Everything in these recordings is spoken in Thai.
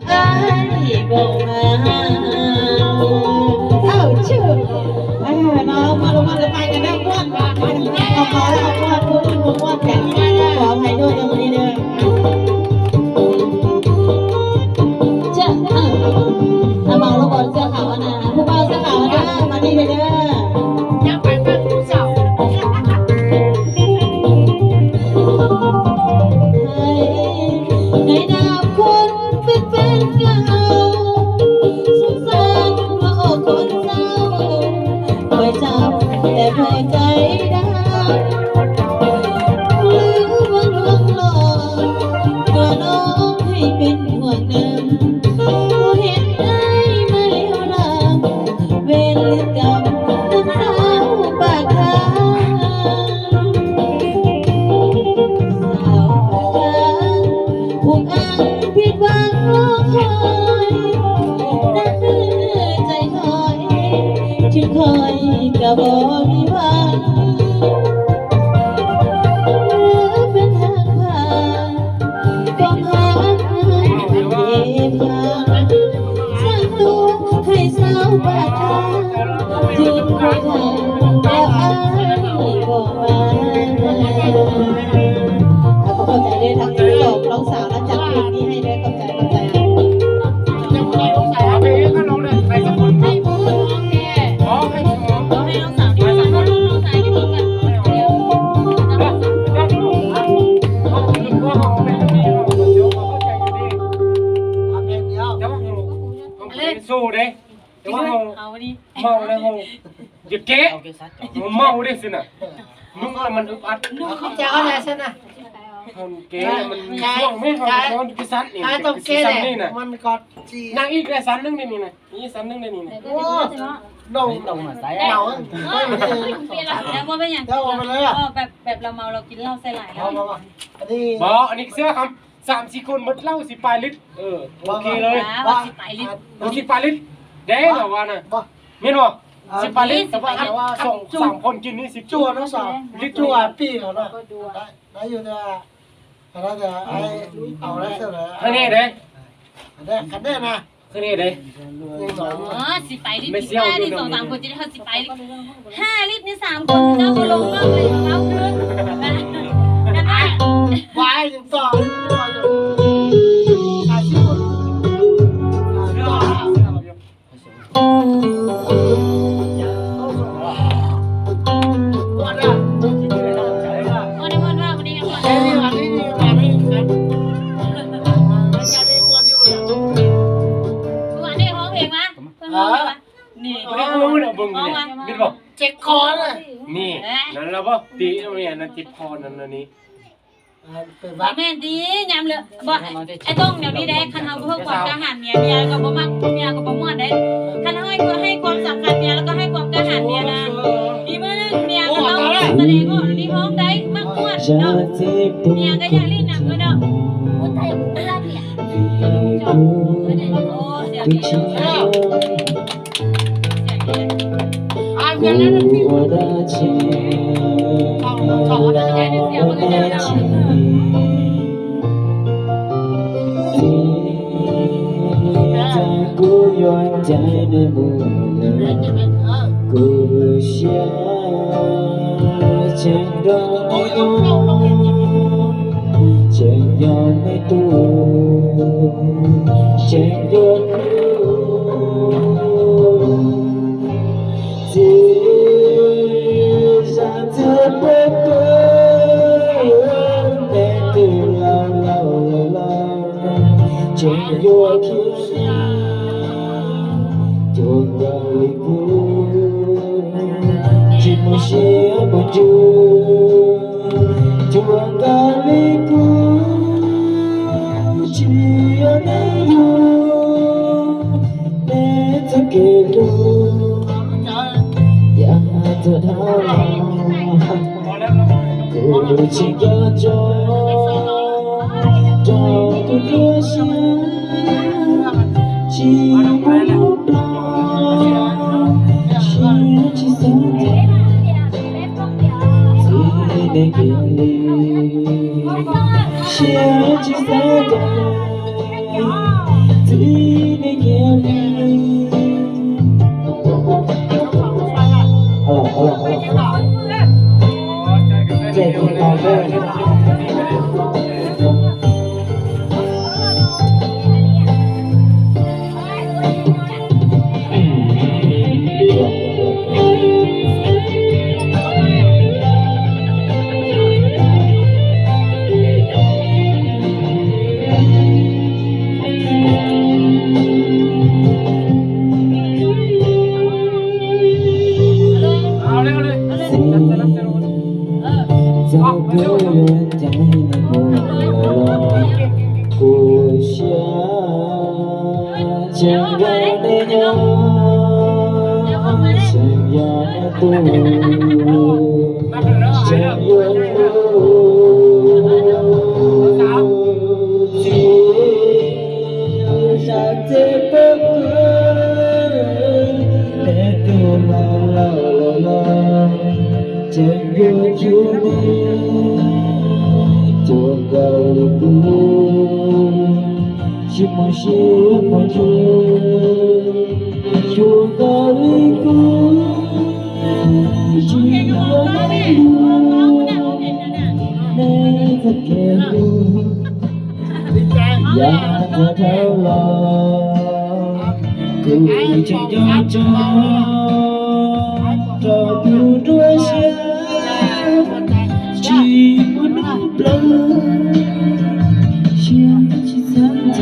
ไอ้บอกมาเอ้าชื่อน้องมาลงมาเลยไปกันได้ม้วนเอาพอแล้วเอาม้วนพูดม้วนกันขออภัยด้วยในวันนี้เด้อเจ้าเมาแล้วบอลเสื้อขาวนะผู้เมาเสื้อขาวเด้อมาดีเด้อยังไปบ้านผู้สาวในนามคนเป็นเก่าสงสารว่าโอ้คนเศร้าคอยจำแต่คอยใจดำหรือว่าลวงหลอกตัวน้องให้เป็นห่วงเดิมผู้เห็นได้มาเลี้ยวหลังเวรกรรมน้ำสาวปากทางสาวปากทางผูกอังผิดหวังรอคอยนั่นคือใจคอยที่คอยก็บ่มีวันหรือเป็นทางผ่านความหักเก็บพังสร้างตัวให้สาวปากทางยืนคุยกันแล้วอ้ายบอกมาขอบใจด้วยทั้งที่หลอกน้องสาวและจัดเพลงนี้ให้ด้วยขอบใจยังไม่ได้ใส่เพลงก็ลงเลยใส่สกุลให้พูดโอเคอ๋อให้น้องสาวที่ใส่น้องสาวที่พูดกันเดี๋ยวสู้เด้แต่ว่าเมาเลยหยุดเก๊เมาได้สินะนุ่งแล้วมันอึดอัดจะเอาอะไรซะนะคนเก๋มันช่วงไม่พอคนกิสันนี่กิสันนี่นะมันก็นางอีกได้สันนึงได้นี่นะนี่สันนึงได้นี่นะโอ้ดงมาใส่เราเปลี่ยนแล้วว่าเป็นอย่างแบบเราเมาเรากินเหล้าใส่หลายแล้วอันนี้อันนี้เสื้อครับ3-4 คนมดเหล้า10 ปลายลิตรโอเคเลย10 ปลายลิตร10 ปลายลิตรเด้เหรอวะนะไม่รู้10 ปลายลิตรแต่ว่า2 คนกินนี่10 จั่วน้องสาวลิตรจั่วปีเหรอเนาะได้อยู่เนี่ยแล้วจะไอเอาแล้วเสร็จแล้วข้างนี้เด้ได้ขันได้นะข้างนี้เด้10 ปลายลิตร5 ลิตร2-3 คนจะได้เท่า10 ปลายลิตร5 ลิตรนี่3 คนเจ้าก็ลงนอกเลยเอาคืนกันได้วายถึงต่ออาชีพนี่ไม่รู้นะบึงเนี่ยบิดบอกเจ็บคอเลยนี่นั่นแล้วป่ะตีเนี่ยนั่นติดคอนั่นนี่แม่ดียำเลยบ่ไอ้ต้องเดี๋ยวนี้ได้คันเฮาเพื่อความกล้าหาญเมียก็บ่มักเมียก็บ่ม่วนได้คันเฮาให้ความสำคัญเมียแล้วก็ให้ความกล้าหาญเมียนะมีมื้อนึงเมียก็ต้องแสดงว่านี่ฮ้องได้มักม่วนเนาะเมียก็อยากเล่นหนังเนาะคนไทยบ่รักเนี่ยโอ้เสียเสียอย่างนั้นพี่ว่าได้ชีได้เสียมันก็ได้แล้วกูย้อนใจในมือกูเชื่อเช่นเดิมเช่นย้อนไม่ตัวเช่นย้อนYour kiss, your liku, Jimoshia boju, your liku, Jia neyu, netakelu, ya tadala, kuchiga jo, jo kudusya. Chỉ một lúc đó chỉ sống chỉ để kia đi chỉ sống chẳng gọi để nhau chẳng gió tu chẳng yêu chỉ ra thế bất cứ để tu la chẳng yêu chú đi chúa cầu đi chỉ muốn chúa cầu đi chỉ thật kề dạ thật theo lòng cứ chỉ cho tu đuôi xe chỉ muốn lâu chỉ sáng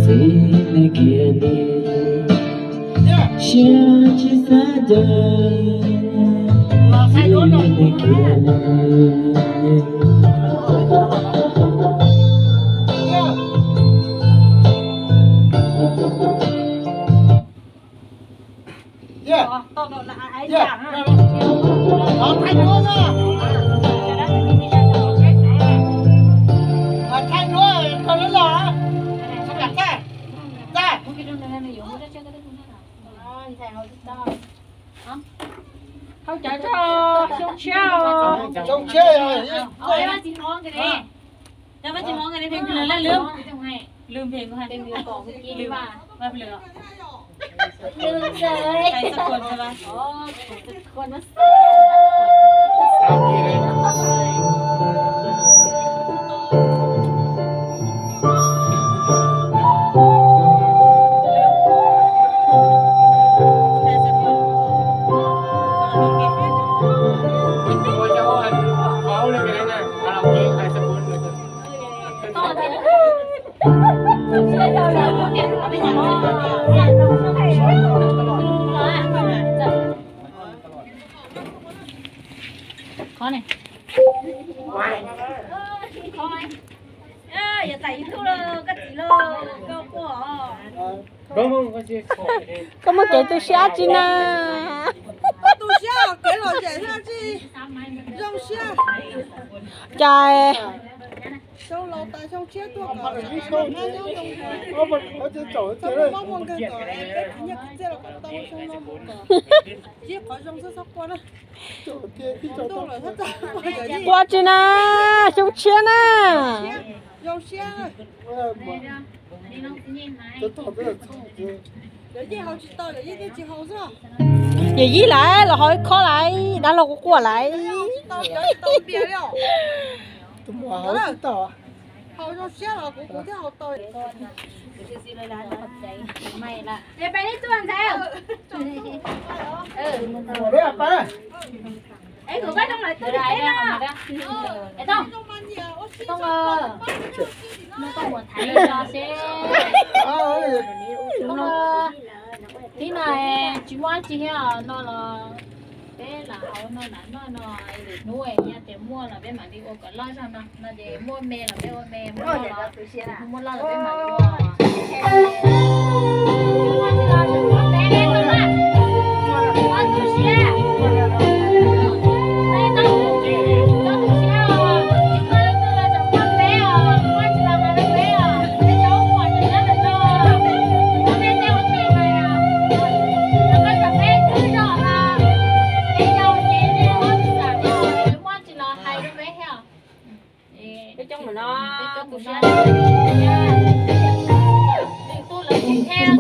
xin này kia đi chỉ sáng xin này kia không trả cho Trông chơi rồi. em ăn chín món cái đấy em ăn chín món cái đấyเพลงlàลืมเพลงก็ให้เพลงเดียวก่อนเมื่อกี้ว่าไม่เหลือลืมเลยใครสักคนใช่ไหมอ๋อสักคนมาkhó này khó này giờ tẩy thu lơ cắt chỉ lơ câu của có một cái tôi xá chi na tôi xá cái lò chạy ra chi rong xá trời trong lò tại trong chết tôi Mà cái câu nó chỉ chỗ thế đây. mong mong cái cỏ em nhắc cái là con tao trong nó một cỏ chiếc có trong sắc quan á Chỗ kia cái chỗ tôi là thất ra qua chi na chung chia na rong xá Chỗ tỏ rất là để gì hậu chỉ tao để gì cái chỉ hậu sao vậy gì lại là hỏi khó lại đã lâu của lại tao tao bịa đâu tụi mà hậu chỉ tỏ hậu rong xá là cũng theo hậu tao mày là để bay đi tuần sao Đấy à ba. ấy của bác trong lại tôi đấy đó ấy tông tông nó có một thấy cho xe tông tí này chỉ muốn chỉ hiểu nó là bé là họ nó để nuôi nha để mua là bé mà đi ô còn lo sao nó để mua mẹ là bé mua là mua lo là bé mà đi theo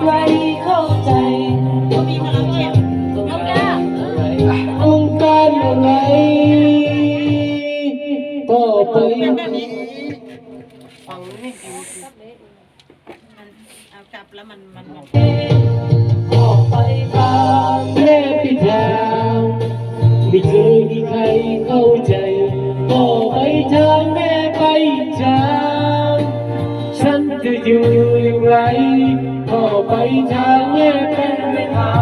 ใครเข้าใจ มีพลังเข็มเอาแก้ ต้องการอะไรก็ไป เป็นแบบนี้ ฟังนี่ดี เอากลับแล้วมัน ก็ไปตามแม่พิธางไม่เคยมีใครเข้าใจก็ไปทางแม่ไปทางฉันจะอยู่อย่างไรก็ไปทางแม่เป็นไม่ทาง